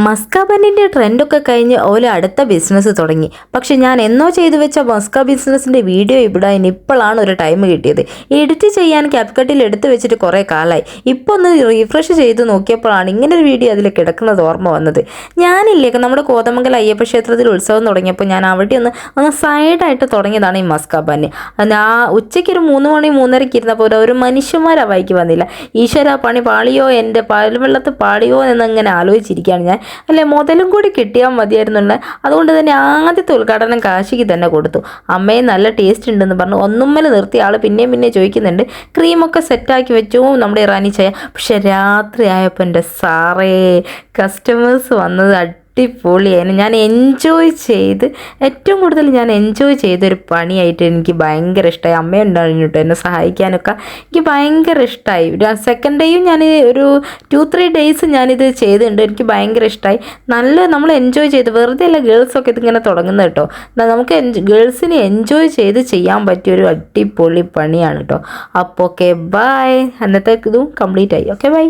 Musca ബന്നിൻ്റെ ട്രെൻഡൊക്കെ കഴിഞ്ഞ് ഓല അടുത്ത business തുടങ്ങി. പക്ഷെ ഞാൻ എന്നോ ചെയ്തു വെച്ച മസ്ക ബിസിനസ്സിൻ്റെ വീഡിയോ ഇടാൻ ഇപ്പോഴാണ് ഒരു ടൈം കിട്ടിയത്. എഡിറ്റ് ചെയ്യാൻ ക്യാപ്കട്ടിൽ എടുത്തു വെച്ചിട്ട് കുറേ കാലമായി. ഇപ്പോൾ ഒന്ന് റീഫ്രഷ് ചെയ്ത് നോക്കിയപ്പോഴാണ് ഇങ്ങനെ ഒരു വീഡിയോ അതിൽ കിടക്കുന്നത് ഓർമ്മ വന്നത്. ഞാനില്ലേ നമ്മുടെ കോതമംഗലം അയ്യപ്പ ക്ഷേത്രത്തിൽ ഉത്സവം തുടങ്ങിയപ്പോൾ ഞാൻ അവിടെ ഒന്ന് സൈഡായിട്ട് തുടങ്ങിയതാണ് ഈ മസ്ക ബന്ന്. ആ ഉച്ചയ്ക്ക് ഒരു 3 മണി 3:30 ഇരുന്നപ്പോൾ ഒരു മനുഷ്യന്മാരാ വായിക്ക് വന്നില്ല. ഈശ്വര പണി പാളിയോ, എൻ്റെ പാൽവെള്ളത്ത് പാളിയോ എന്നിങ്ങനെ ആലോചിച്ചിരിക്കുകയാണ് ഞാൻ. അല്ലെ മുതലും കൂടി കിട്ടിയാൽ മതിയായിരുന്നുള്ള. അതുകൊണ്ട് തന്നെ ആദ്യത്തെ ഉദ്ഘാടനം കാശിക്ക് തന്നെ കൊടുത്തു. അമ്മയെ നല്ല ടേസ്റ്റ് ഉണ്ടെന്ന് പറഞ്ഞു ഒന്നുമ്മൽ നിർത്തിയ ആൾ പിന്നെ ചോദിക്കുന്നുണ്ട്. ക്രീമൊക്കെ സെറ്റാക്കി വെച്ചു നമ്മുടെ ഇറാനി ചായ. പക്ഷെ രാത്രി ആയപ്പോൾ എൻ്റെ സാറേ കസ്റ്റമേഴ്സ് വന്നത് അടിപൊളിയായിരുന്നു. ഞാൻ ഏറ്റവും കൂടുതൽ ഞാൻ എൻജോയ് ചെയ്തൊരു പണിയായിട്ട് എനിക്ക് ഭയങ്കര ഇഷ്ടമായി. അമ്മയുണ്ടായിരുന്നു കേട്ടോ എന്നെ സഹായിക്കാനൊക്കെ. എനിക്ക് ഭയങ്കര ഇഷ്ടമായി. സെക്കൻഡ് ഡേയും ഞാൻ ഒരു 2-3 ഡേയ്സ് ഞാനിത് ചെയ്തിട്ടുണ്ട്. എനിക്ക് ഭയങ്കര ഇഷ്ടമായി. നമ്മൾ എൻജോയ് ചെയ്ത് വെറുതെ അല്ല ഗേൾസൊക്കെ ഇതിങ്ങനെ തുടങ്ങുന്നത് കേട്ടോ. നമുക്ക് ഗേൾസിന് എൻജോയ് ചെയ്ത് ചെയ്യാൻ പറ്റിയൊരു അടിപൊളി പണിയാണ് കേട്ടോ. അപ്പോൾ ഓക്കെ ബൈ. അന്നത്തെ ഇതും കംപ്ലീറ്റ് ആയി. Okay bye.